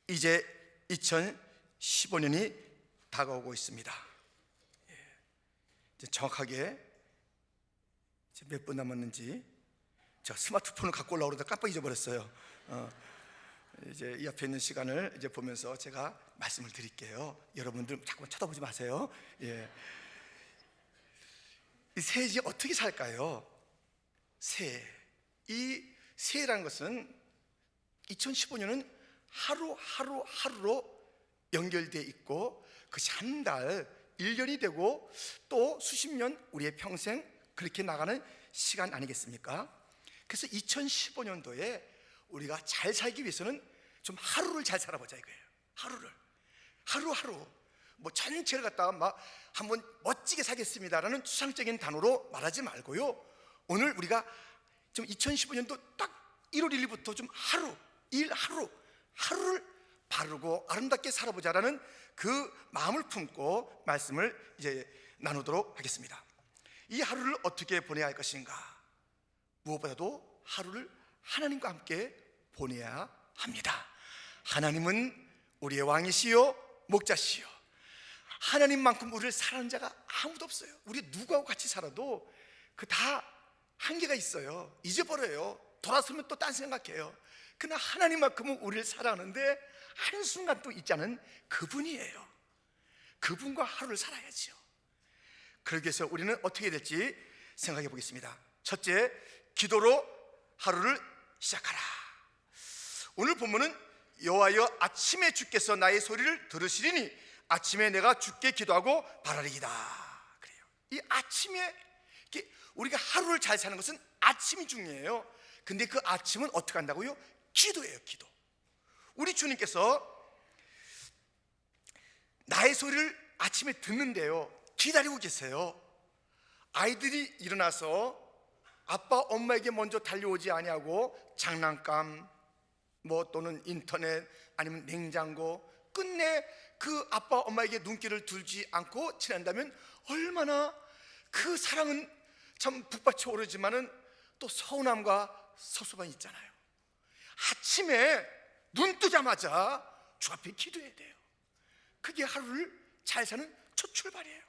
이제 2015년이 다가오고 있습니다. 이제 정확하게 몇 분 남았는지 제가 스마트폰을 갖고 올라오고 그러다 깜빡 잊어버렸어요. 이제 이 앞에 있는 시간을 이제 보면서 제가 말씀을 드릴게요. 여러분들 자꾸만 쳐다보지 마세요. 이 새해 어떻게 살까요? 이 새해라는 것은 2015년은 하루로 연결되어 있고, 그것이 한 달, 1년이 되고 또 수십 년, 우리의 평생 그렇게 나가는 시간 아니겠습니까? 그래서 2015년도에 우리가 잘 살기 위해서는 좀 하루를 잘 살아보자 이거예요. 하루하루 뭐 전체를 갖다가 막 한번 멋지게 살겠습니다라는 추상적인 단어로 말하지 말고요, 오늘 우리가 좀 2015년도 딱 1월 1일부터 좀 하루를 바르고 아름답게 살아보자라는 그 마음을 품고 말씀을 이제 나누도록 하겠습니다. 이 하루를 어떻게 보내야 할 것인가? 무엇보다도 하루를 하나님과 함께 보내야 합니다. 하나님은 우리의 왕이시요 목자시요, 하나님만큼 우리를 사랑하는 자가 아무도 없어요. 우리 누구하고 같이 살아도 그 다 한계가 있어요. 잊어버려요. 돌아서면 또 딴 생각해요. 그러나 하나님만큼은 우리를 사랑하는데 한순간 또 잊지 않은 그분이에요. 그분과 하루를 살아야죠. 그러기 위해서 우리는 어떻게 해야 될지 생각해 보겠습니다. 첫째, 기도로 하루를 시작하라. 오늘 본문은 여호와여 아침에 주께서 나의 소리를 들으시리니 아침에 내가 주께 기도하고 바라리이다 그래요. 이 아침에 우리가 하루를 잘 사는 것은 아침이 중요해요. 근데 그 아침은 어떻게 한다고요? 기도예요. 기도. 우리 주님께서 나의 소리를 아침에 듣는데요, 기다리고 계세요. 아이들이 일어나서 아빠 엄마에게 먼저 달려오지 아니하고 장난감 뭐 또는 인터넷 아니면 냉장고, 끝내 그 아빠 엄마에게 눈길을 들지 않고 지낸다면 얼마나 그 사랑은 참 북받쳐 오르지만은 또 서운함과 섭섭함이 있잖아요. 아침에 눈 뜨자마자 주 앞에 기도해야 돼요. 그게 하루를 잘 사는 첫 출발이에요.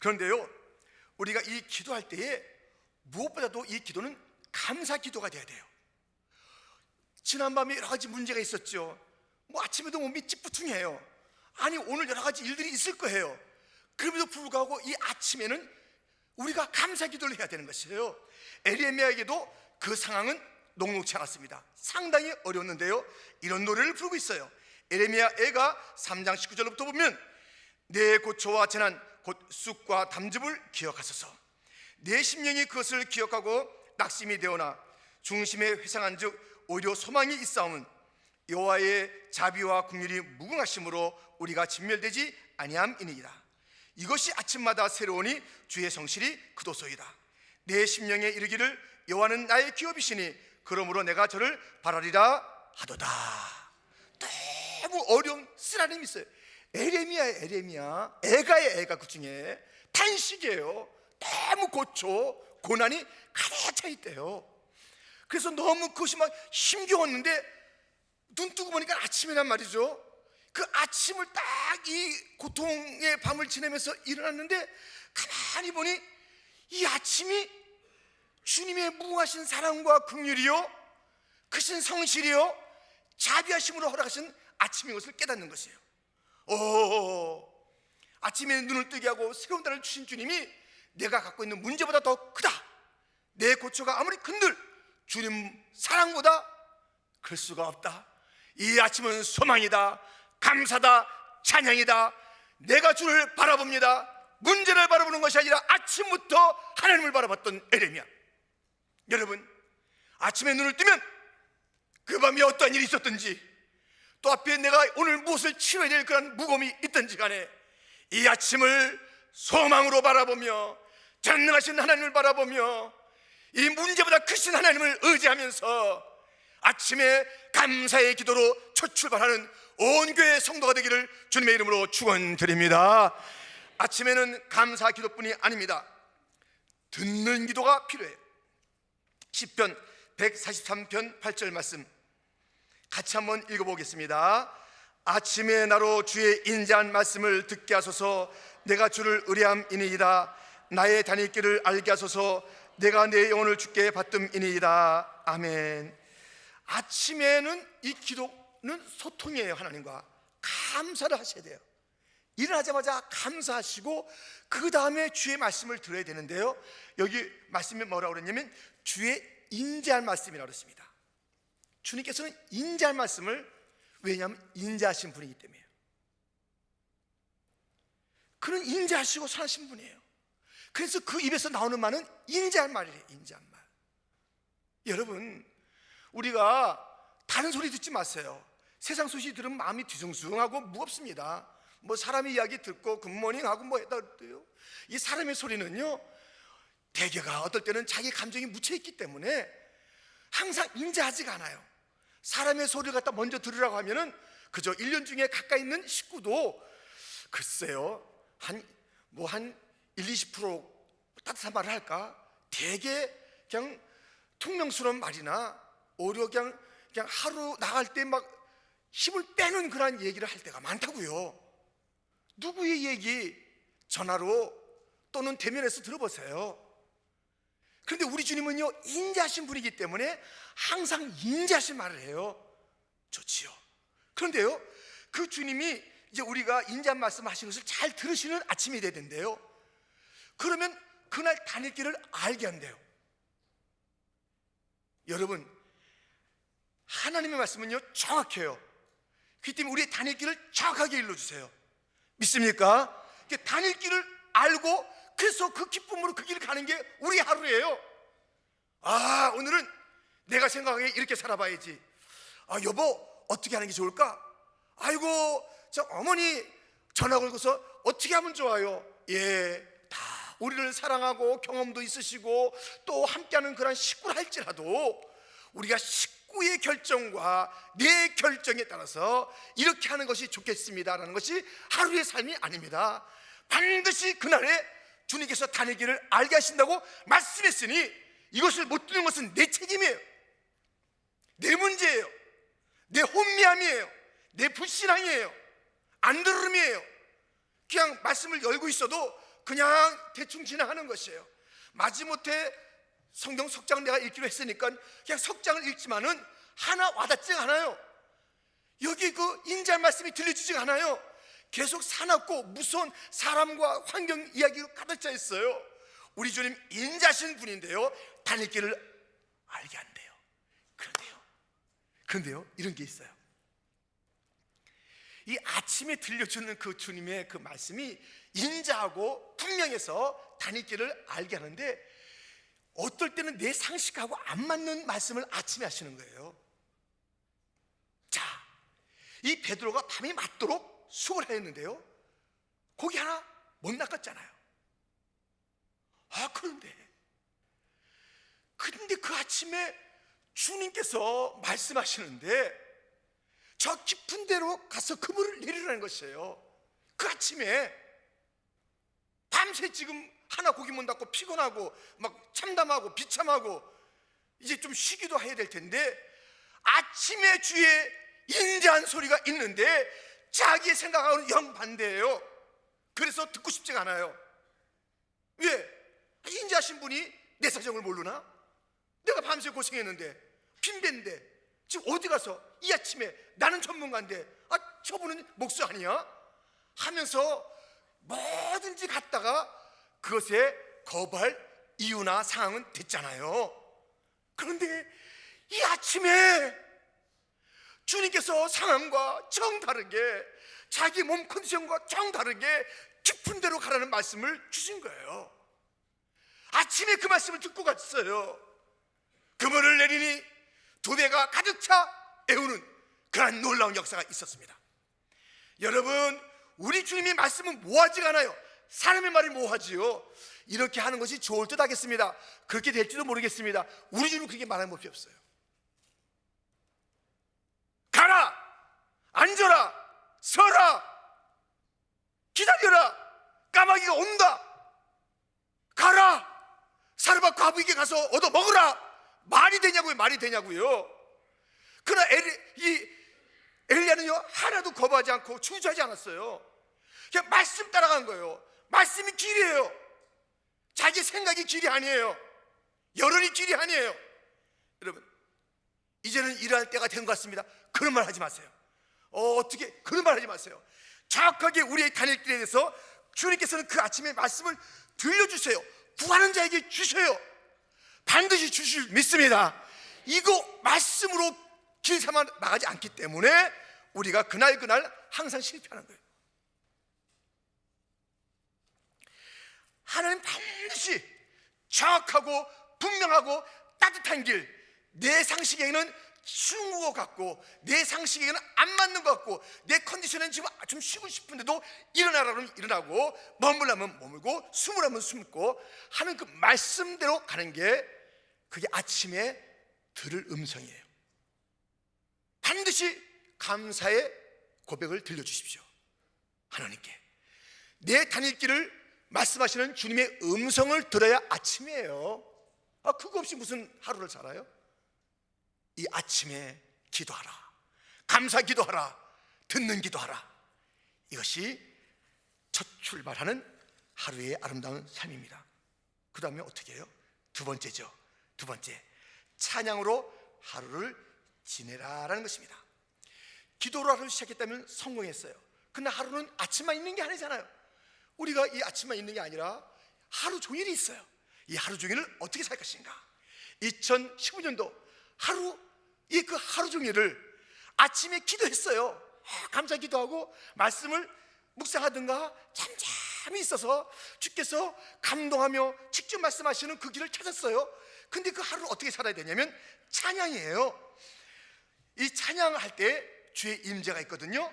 그런데요, 우리가 이 기도할 때에 무엇보다도 이 기도는 감사 기도가 돼야 돼요. 지난밤에 여러 가지 문제가 있었죠. 뭐 아침에도 몸이 찌뿌퉁해요. 아니 오늘 여러 가지 일들이 있을 거예요. 그럼에도 불구하고 이 아침에는 우리가 감사 기도를 해야 되는 것이에요. 에레미야에게도 그 상황은 녹록치 않았습니다. 상당히 어려웠는데요, 이런 노래를 부르고 있어요. 에레미야 애가 3장 19절부터 보면, 내 고초와 재난 곧 쑥과 담즙을 기억하소서. 내 심령이 그것을 기억하고 낙심이 되어나 중심에 회상한 즉 오히려 소망이 있사오는 여호와의 자비와 긍휼이 무궁하심으로 우리가 진멸되지 아니함이니이다. 이것이 아침마다 새로우니 주의 성실이 그도소이다. 내 심령에 이르기를 여호와는 나의 기업이시니 그러므로 내가 저를 바라리라 하도다. 너무 어려운 쓰라림이 있어요. 에레미야 애가의 애가 그 중에 탄식이에요. 너무 고난이 가득 차 있대요. 그래서 너무 그것이 막 힘겨웠는데 눈 뜨고 보니까 아침이란 말이죠. 그 아침을 딱 이 고통의 밤을 지내면서 일어났는데 가만히 보니 이 아침이 주님의 무궁하신 사랑과 긍휼이요 크신 성실이요 자비하심으로 허락하신 아침인 것을 깨닫는 것이에요. 아침에 눈을 뜨게 하고 새로운 날을 주신 주님이 내가 갖고 있는 문제보다 더 크다. 내 고초가 아무리 큰들 주님 사랑보다 클 수가 없다. 이 아침은 소망이다, 감사다, 찬양이다. 내가 주를 바라봅니다. 문제를 바라보는 것이 아니라 아침부터 하나님을 바라봤던 에레미야. 여러분, 아침에 눈을 뜨면 그 밤에 어떠한 일이 있었든지 또 앞에 내가 오늘 무엇을 치러야 될 그런 무거움이 있든지 간에 이 아침을 소망으로 바라보며 전능하신 하나님을 바라보며 이 문제보다 크신 하나님을 의지하면서 아침에 감사의 기도로 첫 출발하는 온 교회 성도가 되기를 주님의 이름으로 축원드립니다. 아침에는 감사 기도뿐이 아닙니다. 듣는 기도가 필요해요. 시편 143편 8절 말씀 같이 한번 읽어보겠습니다. 아침에 나로 주의 인자한 말씀을 듣게 하소서. 내가 주를 의뢰함이니이다. 나의 다닐 길을 알게 하소서. 내가 내 영혼을 주께 받듬이니이다. 아멘. 아침에는 이 기도는 소통이에요. 하나님과 감사를 하셔야 돼요. 일어나자마자 감사하시고 그 다음에 주의 말씀을 들어야 되는데요, 여기 말씀이 뭐라고 그랬냐면 주의 인자할 말씀이라고 그랬습니다. 주님께서는 인자할 말씀을, 왜냐하면 인자하신 분이기 때문에요. 그는 인자하시고 선하신 분이에요. 그래서 그 입에서 나오는 말은 인자할 말이래요. 인자할 말. 여러분, 우리가 다른 소리 듣지 마세요. 세상 소식 들으면 마음이 뒤숭숭하고 무겁습니다. 뭐 사람의 이야기 듣고 굿모닝 하고 뭐 했다 그래요. 이 사람의 소리는요, 대개가 어떨 때는 자기 감정이 묻혀있기 때문에 항상 인자하지가 않아요. 사람의 소리를 갖다 먼저 들으라고 하면은 그저 1년 중에 가까이 있는 식구도 글쎄요, 한 1-20% 따뜻한 말을 할까? 되게 그냥 퉁명스러운 말이나 오히려 그냥 하루 나갈 때 막 힘을 빼는 그런 얘기를 할 때가 많다고요. 누구의 얘기 전화로 또는 대면에서 들어보세요. 그런데 우리 주님은요, 인자하신 분이기 때문에 항상 인자하신 말을 해요. 좋지요. 그런데요, 그 주님이 이제 우리가 인자한 말씀 하시는 것을 잘 들으시는 아침이 돼야 된대요. 그러면 그날 다닐 길을 알게 한대요. 여러분, 하나님의 말씀은요 정확해요. 그렇기 때문에 우리의 다닐 길을 정확하게 일러주세요. 믿습니까? 다닐 길을 알고 그래서 그 기쁨으로 그 길을 가는 게 우리 하루예요. 아, 오늘은 내가 생각하기에 이렇게 살아봐야지. 아, 여보 어떻게 하는 게 좋을까? 아이고, 저 어머니 전화 걸고서 어떻게 하면 좋아요? 예, 다 우리를 사랑하고 경험도 있으시고 또 함께하는 그런 식구를 할지라도 우리가 식구의 결정과 내 결정에 따라서 이렇게 하는 것이 좋겠습니다라는 것이 하루의 삶이 아닙니다. 반드시 그날에 주님께서 다닐 길을 알게 하신다고 말씀했으니 이것을 못 듣는 것은 내 책임이에요. 내 문제예요. 내 혼미함이에요. 내 불신앙이에요. 안 들음이에요. 그냥 말씀을 열고 있어도 그냥 대충 지나가는 것이에요. 마지못해 성경 석장 내가 읽기로 했으니까 그냥 석장을 읽지만은 하나 와닿지가 않아요. 여기 그 인자의 말씀이 들려주지가 않아요. 계속 사납고 무서운 사람과 환경 이야기로 가득 차 있어요. 우리 주님 인자신 분인데요, 다닐 길을 알게 한대요. 그런데요 이런 게 있어요. 이 아침에 들려주는 그 주님의 그 말씀이 인자하고 분명해서 다닐 길을 알게 하는데, 어떨 때는 내 상식하고 안 맞는 말씀을 아침에 하시는 거예요. 자, 이 베드로가 밤이 맞도록 수고를 했는데요, 고기 하나 못 낚았잖아요. 아, 그런데 그 아침에 주님께서 말씀하시는데 저 깊은 데로 가서 그물을 내리라는 것이에요. 그 아침에 밤새 지금 하나 고기 못 닦고 피곤하고 막 참담하고 비참하고 이제 좀 쉬기도 해야 될 텐데 아침에 주의 인자한 소리가 있는데 자기의 생각하고는 정반대예요. 그래서 듣고 싶지가 않아요. 왜? 인자하신 분이 내 사정을 모르나? 내가 밤새 고생했는데 빈배인데 지금 어디 가서 이 아침에 나는 전문가인데 저분은 목수 아니야? 하면서 뭐든지 갔다가 그것에 거부할 이유나 상황은 됐잖아요. 그런데 이 아침에 주님께서 상황과 정다르게 자기 몸 컨디션과 정다르게 깊은 데로 가라는 말씀을 주신 거예요. 아침에 그 말씀을 듣고 갔어요. 그물을 내리니 두 배가 가득 차 애우는 그런 놀라운 역사가 있었습니다. 여러분, 우리 주님이 말씀은 모호하지가 않아요. 사람의 말이 모호하지요. 이렇게 하는 것이 좋을 듯 하겠습니다. 그렇게 될지도 모르겠습니다. 우리 주님은 그렇게 말하는 법이 없어요. 가라, 앉아라, 서라, 기다려라, 까마귀가 온다. 가라, 사르밧 과부에게 가서 얻어 먹으라. 말이 되냐고요? 말이 되냐고요? 그러나 엘리야는요 하나도 거부하지 않고 주저하지 않았어요. 그냥 말씀 따라간 거예요. 말씀이 길이에요. 자기 생각이 길이 아니에요. 여론이 길이 아니에요. 여러분, 이제는 일어날 때가 된 것 같습니다. 그런 말 하지 마세요. 어떻게 그런 말 하지 마세요. 정확하게 우리의 다닐 길에 대해서 주님께서는 그 아침에 말씀을 들려주세요. 구하는 자에게 주세요. 반드시 주실 믿습니다. 이거 말씀으로 길 삼아 나가지 않기 때문에 우리가 그날 항상 실패하는 거예요. 하나님 반드시 정확하고 분명하고 따뜻한 길, 내 상식에는 쉬운 것 같고 내 상식에는 안 맞는 것 같고 내 컨디션은 지금 좀 쉬고 싶은데도 일어나라면 일어나고 머물라면 머물고 숨으라면 숨고 하는 그 말씀대로 가는 게 그게 아침에 들을 음성이에요. 반드시 감사의 고백을 들려주십시오. 하나님께 내 다닐 길을 말씀하시는 주님의 음성을 들어야 아침이에요. 그거 없이 무슨 하루를 살아요? 이 아침에 기도하라, 감사 기도하라, 듣는 기도하라. 이것이 첫 출발하는 하루의 아름다운 삶입니다. 그 다음에 어떻게 해요? 두 번째죠. 두 번째, 찬양으로 하루를 지내라라는 것입니다. 기도로 하루를 시작했다면 성공했어요. 근데 하루는 아침만 있는 게 아니잖아요. 우리가 이 아침만 있는 게 아니라 하루 종일이 있어요. 이 하루 종일을 어떻게 살 것인가? 2015년도 그 하루 종일을 아침에 기도했어요. 감사 기도하고 말씀을 묵상하든가 잠잠히 있어서 주께서 감동하며 직접 말씀하시는 그 길을 찾았어요. 근데 그 하루를 어떻게 살아야 되냐면 찬양이에요. 이 찬양할 때 주의 임재가 있거든요.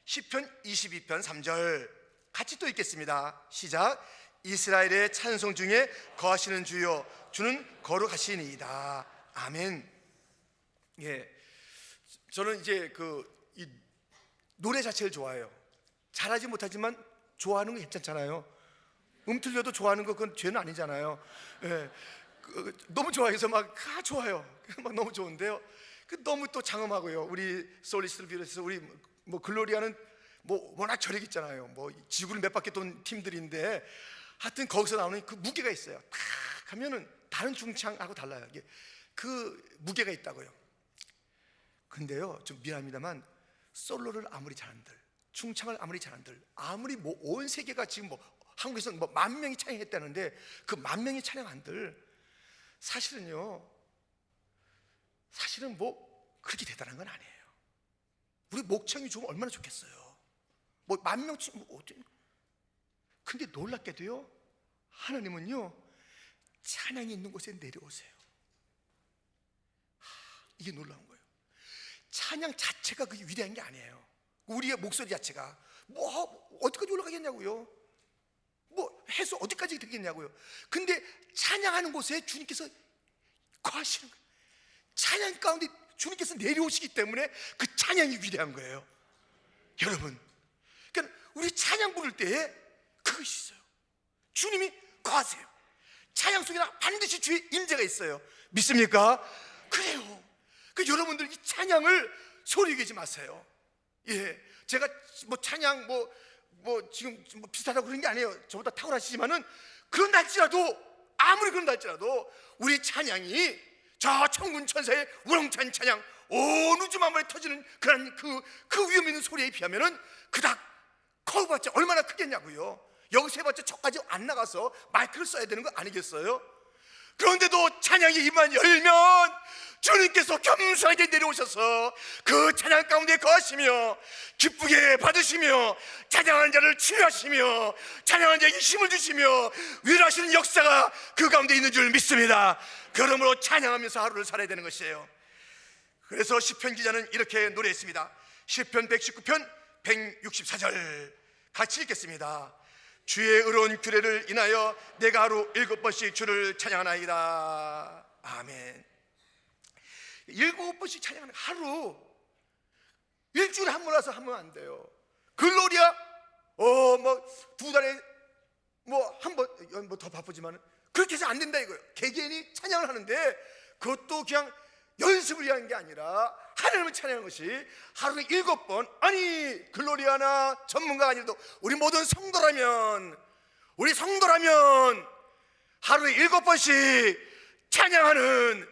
시편 22편 3절 같이 또 읽겠습니다. 시작. 이스라엘의 찬송 중에 거하시는 주여, 주는 거룩하시니이다. 아멘. 예, 저는 이제 이 노래 자체를 좋아해요. 잘하지 못하지만 좋아하는 거 괜찮잖아요. 틀려도 좋아하는 거 그건 죄는 아니잖아요. 예, 너무 좋아해서 막 좋아요. 막 너무 좋은데요. 너무 또 장엄하고요. 우리 솔리스트를 비롯해서 우리 뭐 글로리아는 뭐 워낙 저력 있잖아요. 뭐 지구를 몇 바퀴 돈 팀들인데 하여튼 거기서 나오는 그 무게가 있어요. 탁 하면은 다른 중창하고 달라요. 이게 그 무게가 있다고요. 근데요, 좀 미안합니다만 솔로를 아무리 잘한들, 중창을 아무리 잘한들, 아무리 뭐 온 세계가 지금 뭐 한국에서 뭐 10,000명이 찬양했다는데 그 10,000명이 찬양한들 사실은 뭐 그렇게 대단한 건 아니에요. 우리 목청이 좋으면 얼마나 좋겠어요. 뭐 10,000명치 뭐 어때? 근데 놀랍게도요, 하나님은요 찬양이 있는 곳에 내려오세요. 이게 놀라운 거예요. 찬양 자체가 그게 위대한 게 아니에요. 우리의 목소리 자체가 뭐 어디까지 올라가겠냐고요. 뭐 해서 어디까지 되겠냐고요. 근데 찬양하는 곳에 주님께서 거하시는 거예요. 찬양 가운데 주님께서 내려오시기 때문에 그 찬양이 위대한 거예요. 여러분, 그러니까 우리 찬양 부를 때에 그것이 있어요. 주님이 거하세요. 찬양 속에 반드시 주의 임재가 있어요. 믿습니까? 그래요. 여러분들 이 찬양을 소리 내지 마세요. 예, 제가 뭐 찬양 뭐 지금 뭐 비슷하다고 그런 게 아니에요. 저보다 탁월하시지만은 그런날지라도 아무리 그런날지라도 우리 찬양이 저 천군 천사의 우렁찬 찬양 온 우주 만물에 터지는 그런 그 위험 있는 소리에 비하면은 그닥 커봤자 얼마나 크겠냐고요. 여기서 해봤자 저까지 안 나가서 마이크를 써야 되는 거 아니겠어요? 그런데도 찬양이 입만 열면 주님께서 겸손하게 내려오셔서 그 찬양 가운데 거하시며 기쁘게 받으시며 찬양하는 자를 치유하시며 찬양하는 자에게 힘을 주시며 위로하시는 역사가 그 가운데 있는 줄 믿습니다. 그러므로 찬양하면서 하루를 살아야 되는 것이에요. 그래서 시편 기자는 이렇게 노래했습니다. 시편 119편 164절 같이 읽겠습니다. 주의 의로운 규례를 인하여 내가 하루 7번씩 주를 찬양하나이다. 아멘. 7번씩 찬양하는 하루 일주일에 한 번 와서 하면 안 돼요. 글로리아 뭐 2달에 뭐 한 번 뭐 더 바쁘지만 그렇게 해서 안 된다 이거예요. 개개인이 찬양을 하는데 그것도 그냥 연습을 위한 게 아니라 하나님을 찬양하는 것이 하루에 7번, 아니 글로리아나 전문가가 아니라도 우리 모든 성도라면 하루에 7번씩 찬양하는,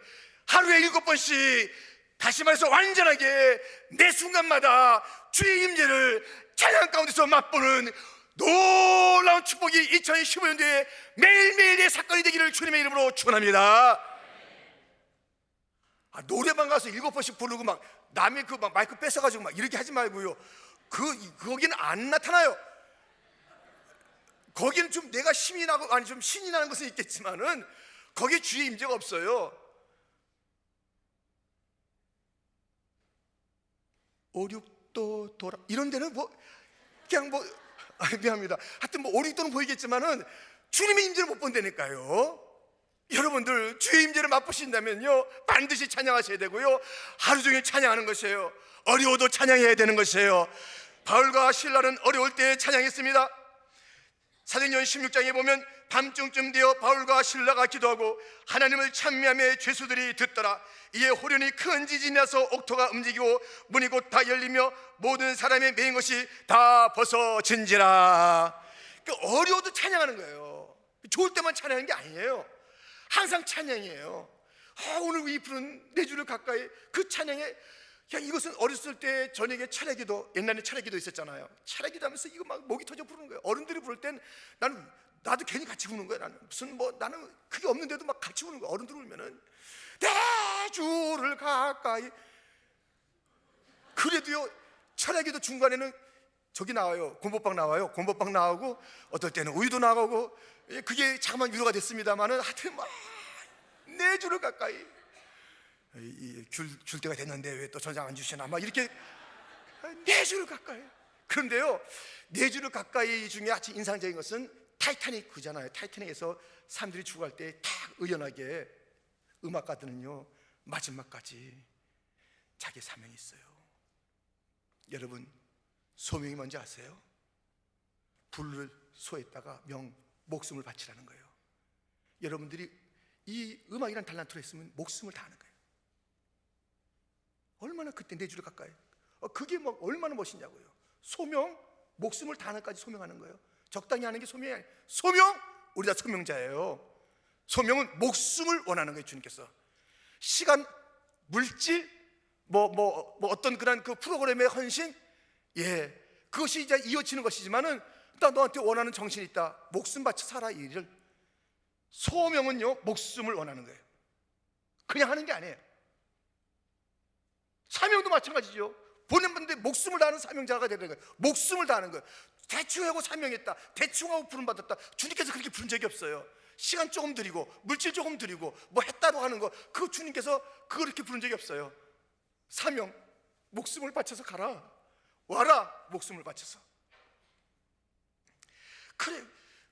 하루에 7번씩, 다시 말해서 완전하게 내 순간마다 주의 임재를 찬양 가운데서 맛보는 놀라운 축복이 2015년도에 매일매일의 사건이 되기를 주님의 이름으로 축원합니다. 노래방 가서 7번씩 부르고 막 남의 그 막 마이크 뺏어가지고 막 이렇게 하지 말고요. 거기는 안 나타나요. 거기는 좀 내가 힘이 나고, 아니 좀 신이 나는 것은 있겠지만은 거기에 주의 임재가 없어요. 5, 6도 돌아 이런 데는 뭐 그냥 뭐 미안합니다. 하여튼 뭐 5, 6도는 보이겠지만은 주님의 임재를 못 본다니까요. 여러분들 주의 임재를 맛보신다면요 반드시 찬양하셔야 되고요, 하루 종일 찬양하는 것이에요. 어려워도 찬양해야 되는 것이에요. 바울과 실라는 어려울 때 찬양했습니다. 사도행전 16장에 보면 밤중쯤 되어 바울과 실라가 기도하고 하나님을 찬미하며 죄수들이 듣더라. 이에 호련히 큰 지진이 나서 옥토가 움직이고 문이 곧 다 열리며 모든 사람의 매인 것이 다 벗어진지라. 어려워도 찬양하는 거예요. 좋을 때만 찬양하는 게 아니에요. 항상 찬양이에요. 오늘 이 푸른 내 주를 가까이, 그 찬양에 그냥 이것은 어렸을 때 저녁에 차례기도, 옛날에 차례기도 있었잖아요. 차례기도 하면서 이거 막 목이 터져 부르는 거예요. 어른들이 부를 땐 나도 괜히 같이 부르는 거예요. 나는 무슨 뭐 나는 그게 없는데도 막 같이 부르는 거예요. 어른들 울면은 내 주를 가까이. 그래도요 차례기도 중간에는 저기 나와요. 곰보빵 나와요. 곰보빵 나오고 어떨 때는 우유도 나오고, 그게 잠깐만 위로가 됐습니다만은 하여튼 막 내 주를 가까이. 줄 때가 됐는데 왜 또 전장 안 주시나 막 이렇게 내 주를 가까이. 그런데요 내 주를 가까이 중에 아주 인상적인 것은 타이타닉 그잖아요. 타이타닉에서 사람들이 죽어갈 때 딱 의연하게 음악가들은요 마지막까지 자기 사명이 있어요. 여러분 소명이 뭔지 아세요? 불을 소에다가 목숨을 바치라는 거예요. 여러분들이 이 음악이란 달란트로 했으면 목숨을 다하는 거예요. 얼마나 그때 내 주를 가까이, 그게 뭐 얼마나 멋있냐고요. 소명, 목숨을 다하는까지 소명하는 거예요. 적당히 하는 게 소명이 아니에요. 소명, 우리 다 소명자예요. 소명은 목숨을 원하는 거예요. 주님께서 시간, 물질, 뭐 어떤 그런 그 프로그램의 헌신, 그것이 이제 이어지는 것이지만은 일단 너한테 원하는 정신이 있다. 목숨 바쳐 살아. 이 일을. 소명은요 목숨을 원하는 거예요. 그냥 하는 게 아니에요. 사명도 마찬가지죠. 보낸 분들 목숨을 다하는 사명자가 되는 거예요. 목숨을 다하는 거예요. 대충 하고 사명했다, 대충 하고 부름받았다. 주님께서 그렇게 부른 적이 없어요. 시간 조금 드리고 물질 조금 드리고 뭐 했다고 하는 거, 그거 주님께서 그렇게 부른 적이 없어요. 사명, 목숨을 바쳐서 가라, 와라, 목숨을 바쳐서. 그래,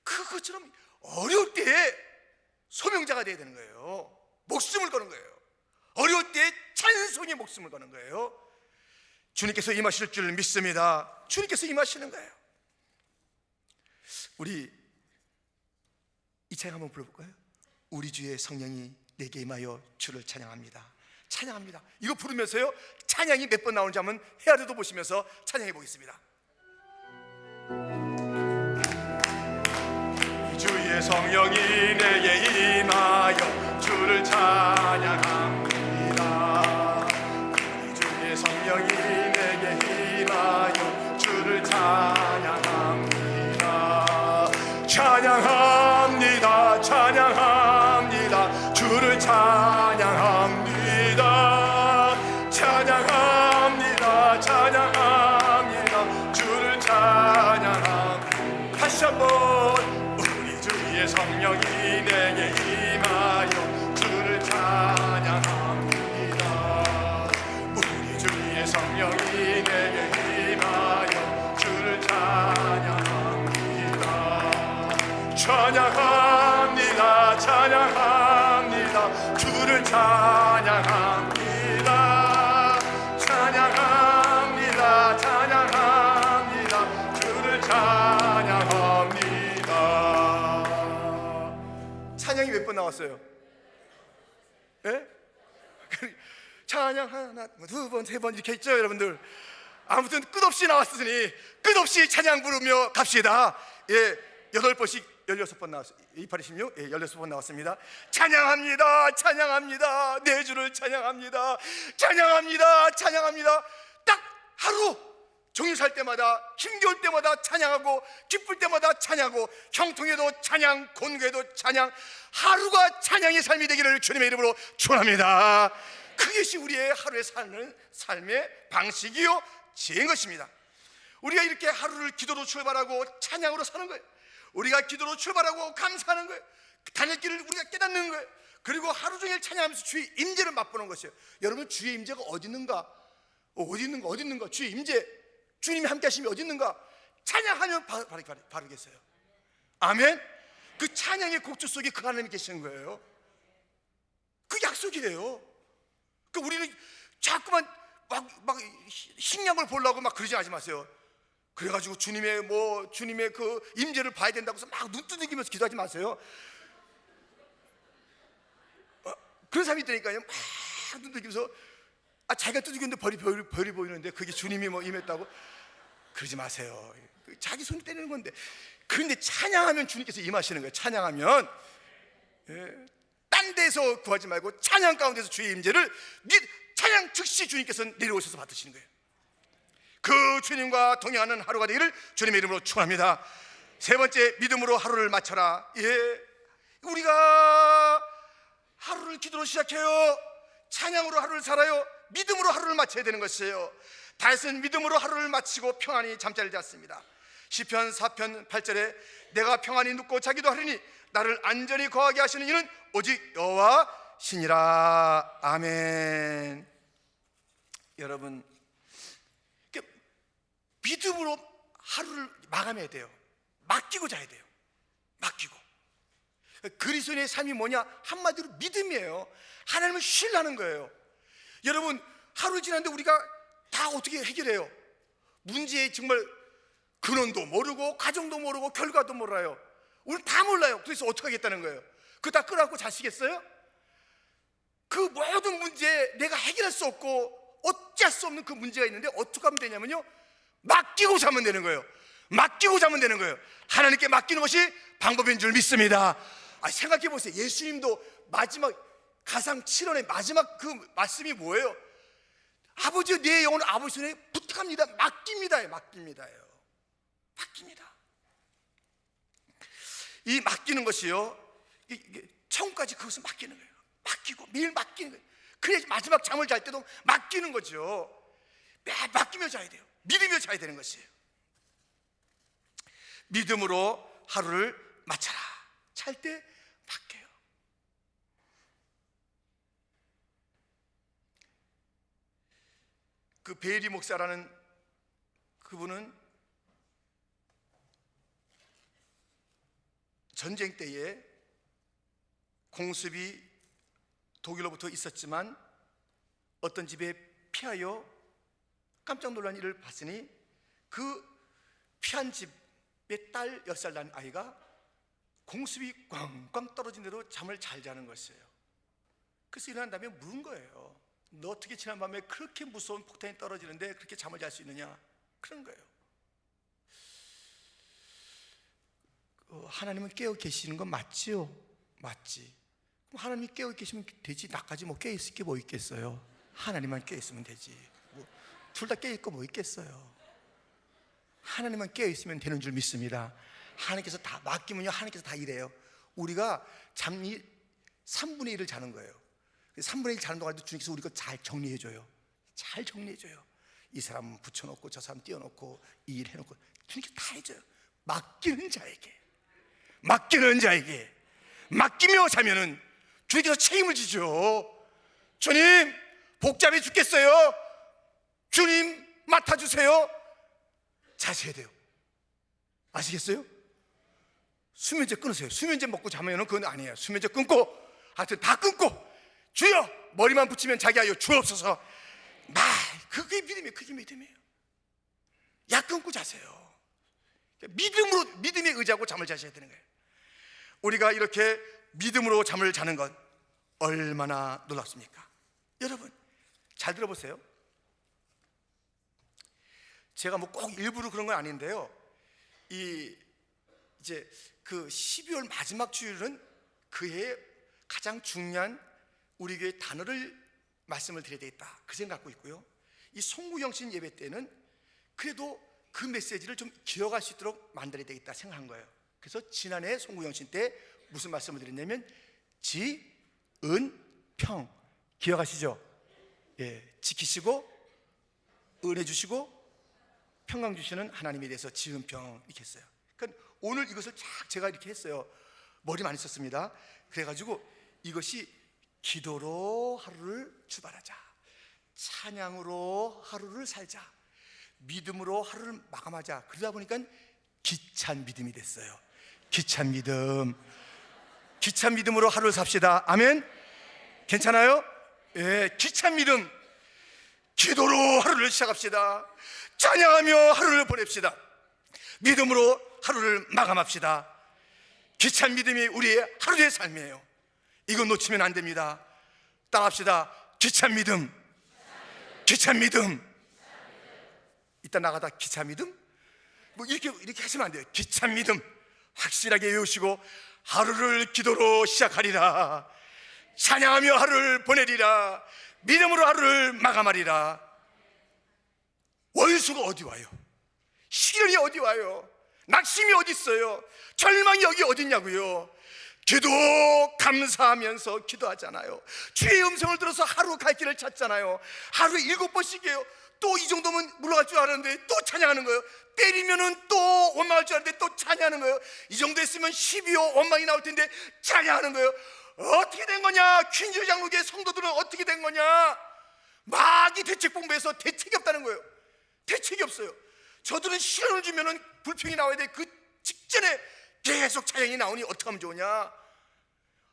그것처럼 어려울 때에 소명자가 돼야 되는 거예요. 목숨을 거는 거예요. 어려울 때 찬송의 목숨을 거는 거예요. 주님께서 임하실 줄 믿습니다. 주님께서 임하시는 거예요. 우리 이 찬양 한번 불러볼까요? 우리 주의 성령이 내게 임하여 주를 찬양합니다. 찬양합니다. 이거 부르면서요 찬양이 몇 번 나오는지 한번 헤아려도 보시면서 찬양해 보겠습니다. 주의 성령이 내게 임하여 주를 찬양합니다. 주의 성령이 내게 임하여 주를 찬양합니다. 찬양합니다. 찬양합니다. 주를 찬양합니다. 찬양합니다. 찬양합니다. 주를 찬양합니다. 다시 한번. 성령이 내게 임하여 주를 찬양합니다. 우리 주의 성령이 내게 임하여 주를 찬양합니다. 찬양합니다. 찬양합니다. 주를 찬양합니다. 찬양합니다. 찬양합니다. 주를 찬양합니다. 찬양이 몇 번 나왔어요? 예? 자, 찬양 하나, 두 번, 세 번 이렇게 있죠, 여러분들. 아무튼 끝없이 나왔으니 끝없이 찬양 부르며 갑시다. 예, 8번씩 16번 나왔어요. 2826, 예, 16번 나왔습니다. 찬양합니다, 찬양합니다. 내 주를 찬양합니다, 찬양합니다, 찬양합니다. 딱 하루 종일 살 때마다, 힘겨울 때마다 찬양하고, 기쁠 때마다 찬양하고, 형통에도 찬양, 곤고에도 찬양, 하루가 찬양의 삶이 되기를 주님의 이름으로 축원합니다. 그것이 우리의 하루에 사는 삶의 방식이요 지혜인 것입니다. 우리가 이렇게 하루를 기도로 출발하고 찬양으로 사는 거예요. 우리가 기도로 출발하고 감사하는 거예요. 다닐 길을 우리가 깨닫는 거예요. 그리고 하루 종일 찬양하면서 주의 임재를 맛보는 것이에요. 여러분, 주의 임재가 어디 있는가? 어디 있는가? 주의 임재, 주님이 함께 하시면 어디 있는가? 찬양하면 바르겠어요. 아멘. 그 찬양의 곡조 속에 그 하나님이 계시는 거예요. 그 약속이에요. 그 우리는 자꾸만 막 식량을 보려고 막 그러지 하지 마세요. 그래가지고 주님의 그 임재를 봐야 된다고 해서 막 눈 두들기면서 기도하지 마세요. 그런 사람이 있다니까요. 막 눈 두들기면서 자기가 두들겼는데 별이 보이는데 그게 주님이 임했다고. 그러지 마세요. 자기 손이 때리는 건데. 그런데 찬양하면 주님께서 임하시는 거예요. 찬양하면, 예, 딴 데서 구하지 말고 찬양 가운데서 주의 임재를 찬양 즉시 주님께서 내려오셔서 받으시는 거예요. 그 주님과 동행하는 하루가 되기를 주님의 이름으로 축원합니다. 세 번째, 믿음으로 하루를 마쳐라. 예, 우리가 하루를 기도로 시작해요. 찬양으로 하루를 살아요. 믿음으로 하루를 마쳐야 되는 것이에요. 다윗은 믿음으로 하루를 마치고 평안히 잠자리를 잤습니다. 시편 4편 8절에 내가 평안히 눕고 자기도 하리니 나를 안전히 거하게 하시는 이는 오직 여호와시니라. 아멘. 여러분, 믿음으로 하루를 마감해야 돼요. 맡기고 자야 돼요. 맡기고. 그리스도인의 삶이 뭐냐? 한마디로 믿음이에요. 하나님을 신뢰하는 거예요. 여러분, 하루 지났는데 우리가 다 어떻게 해결해요? 문제의 정말 근원도 모르고 과정도 모르고 결과도 몰라요. 우리는 다 몰라요. 그래서 어떻게 하겠다는 거예요? 그거 다 끌어안고 자시겠어요? 그 모든 문제에 내가 해결할 수 없고 어찌할 수 없는 그 문제가 있는데 어떻게 하면 되냐면요, 맡기고 자면 되는 거예요. 맡기고 자면 되는 거예요. 하나님께 맡기는 것이 방법인 줄 믿습니다. 생각해 보세요. 예수님도 마지막 가상 7원의 마지막 그 말씀이 뭐예요? 아버지, 내 영혼을 아버지 손에 부탁합니다. 맡깁니다. 맡깁니다요. 맡깁니다. 이 맡기는 것이요, 천국까지 그것을 맡기는 거예요. 맡기고 매일 맡기는 거예요. 그래야지 마지막 잠을 잘 때도 맡기는 거죠. 매일 맡기며 자야 돼요. 믿으며 자야 되는 것이에요. 믿음으로 하루를 마쳐라. 잘 때 맡겨요. 그 베리 목사라는 그분은 전쟁 때에 공습이 독일로부터 있었지만 어떤 집에 피하여 깜짝 놀란 일을 봤으니 그 피한 집의 딸 10살 난 아이가 공습이 꽝꽝 떨어진 대로 잠을 잘 자는 것이에요. 그래서 일어난 다음에 물은 거예요. 너 어떻게 지난밤에 그렇게 무서운 폭탄이 떨어지는데 그렇게 잠을 잘 수 있느냐? 그런 거예요. 하나님은 깨어 계시는 건 맞지요? 맞지. 그럼 하나님이 깨어 계시면 되지. 나까지 뭐 깨어 있을 게 뭐 있겠어요? 하나님만 깨어 있으면 되지. 둘 다 깨어 있고 뭐 있겠어요? 하나님만 깨어 있으면 되는 줄 믿습니다. 하나님께서 다 맡기면요, 하나님께서 다 이래요. 우리가 잠이 3분의 1을 자는 거예요. 3분의 1 자는 동안에도 주님께서 우리 거 잘 정리해줘요. 잘 정리해줘요. 이 사람 붙여놓고 저 사람 띄워놓고 이 일 해놓고 주님께서 다 해줘요. 맡기는 자에게 맡기며 자면은 주님께서 책임을 지죠. 주님, 복잡해 죽겠어요. 주님, 맡아주세요. 자셔야 돼요. 아시겠어요? 수면제 끊으세요. 수면제 먹고 자면은 그건 아니에요. 수면제 끊고, 하여튼 다 끊고, 주여, 머리만 붙이면 자기하여 주옵소서. 그게 믿음이에요. 그게 믿음이에요. 약 끊고 자세요. 믿음으로, 믿음에 의지하고 잠을 자셔야 되는 거예요. 우리가 이렇게 믿음으로 잠을 자는 것 얼마나 놀랍습니까? 여러분, 잘 들어보세요. 제가 뭐 꼭 일부러 그런 건 아닌데요, 이제 그 12월 마지막 주일은 그해 가장 중요한 우리 교회 단어를 말씀을 드려야 되겠다, 그 생각 갖고 있고요. 이 송구영신 예배 때는 그래도 그 메시지를 좀 기억할 수 있도록 만들어야 되겠다 생각한 거예요. 그래서 지난해 송구영신 때 무슨 말씀을 드렸냐면 지, 은, 평, 기억하시죠? 예, 지키시고 은혜 주시고 평강 주시는 하나님에 대해서 지은평 이렇게 했어요. 그러니까 오늘 이것을 쫙 제가 이렇게 했어요. 머리 많이 썼습니다. 그래가지고 이것이 기도로 하루를 출발하자, 찬양으로 하루를 살자, 믿음으로 하루를 마감하자. 그러다 보니까 기찬 믿음이 됐어요. 기찬 믿음. 기찬 믿음으로 하루를 삽시다. 아멘. 괜찮아요? 예, 기찬 믿음. 기도로 하루를 시작합시다. 찬양하며 하루를 보냅시다. 믿음으로 하루를 마감합시다. 기찬 믿음이 우리의 하루의 삶이에요. 이거 놓치면 안 됩니다. 따라합시다. 기찬 믿음. 기찬 믿음. 이따 나가다 기찬 믿음? 뭐 이렇게 하시면 안 돼요. 기찬 믿음 확실하게 외우시고 하루를 기도로 시작하리라. 찬양하며 하루를 보내리라. 믿음으로 하루를 마감하리라. 원수가 어디 와요? 시련이 어디 와요? 낙심이 어디 있어요? 절망이 여기 어디 있냐고요? 기도 감사하면서 기도하잖아요. 주의 음성을 들어서 하루 갈 길을 찾잖아요. 하루에 7번씩이에요. 또 이 정도면 물러갈 줄 알았는데 또 찬양하는 거예요. 때리면은 또 원망할 줄 알았는데 또 찬양하는 거예요. 이 정도 했으면 12호 원망이 나올 텐데 찬양하는 거예요. 어떻게 된 거냐? 퀸즈 장로교회 성도들은 어떻게 된 거냐? 막 이 대책 본부에서 대책이 없다는 거예요. 대책이 없어요. 저들은 시련을 주면은 불평이 나와야 돼. 그 직전에 계속 찬양이 나오니 어떻게 하면 좋으냐?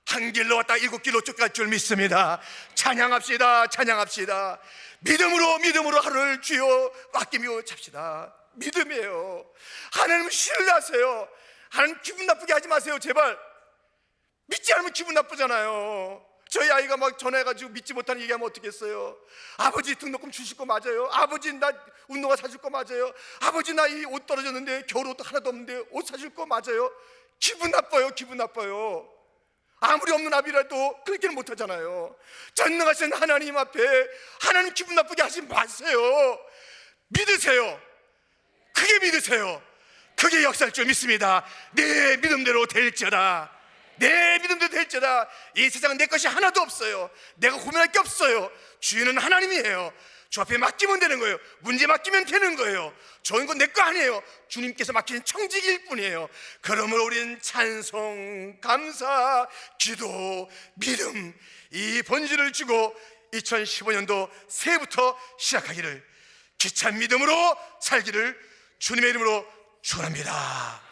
한 길로 왔다 7길로 쭉 갈 줄 믿습니다. 찬양합시다. 찬양합시다. 믿음으로 하루를 주여 아끼며 잡시다. 믿음이에요. 하나님 신뢰하세요. 하나님 기분 나쁘게 하지 마세요. 제발. 믿지 않으면 기분 나쁘잖아요. 저희 아이가 막 전화해가지고 믿지 못하는 얘기하면 어떻겠어요? 아버지 등록금 주실 거 맞아요? 아버지 나 운동화 사줄 거 맞아요? 아버지 나 이 옷 떨어졌는데 겨울옷도 하나도 없는데 옷 사줄 거 맞아요? 기분 나빠요. 기분 나빠요. 아무리 없는 아비라도 그렇게는 못하잖아요. 전능하신 하나님 앞에 하나님 기분 나쁘게 하지 마세요. 믿으세요. 크게 믿으세요. 크게 역사할 줄 믿습니다. 내 믿음대로 될지어다. 내 믿음대로 될지어다. 이 세상은 내 것이 하나도 없어요. 내가 고민할 게 없어요. 주인은 하나님이에요. 주 앞에 맡기면 되는 거예요. 문제 맡기면 되는 거예요. 저인 건 내 거 아니에요. 주님께서 맡기는 청직일 뿐이에요. 그러므로 우리는 찬송, 감사, 기도, 믿음 이 본질을 주고 2015년도 새해부터 시작하기를, 기찬 믿음으로 살기를 주님의 이름으로 축원합니다.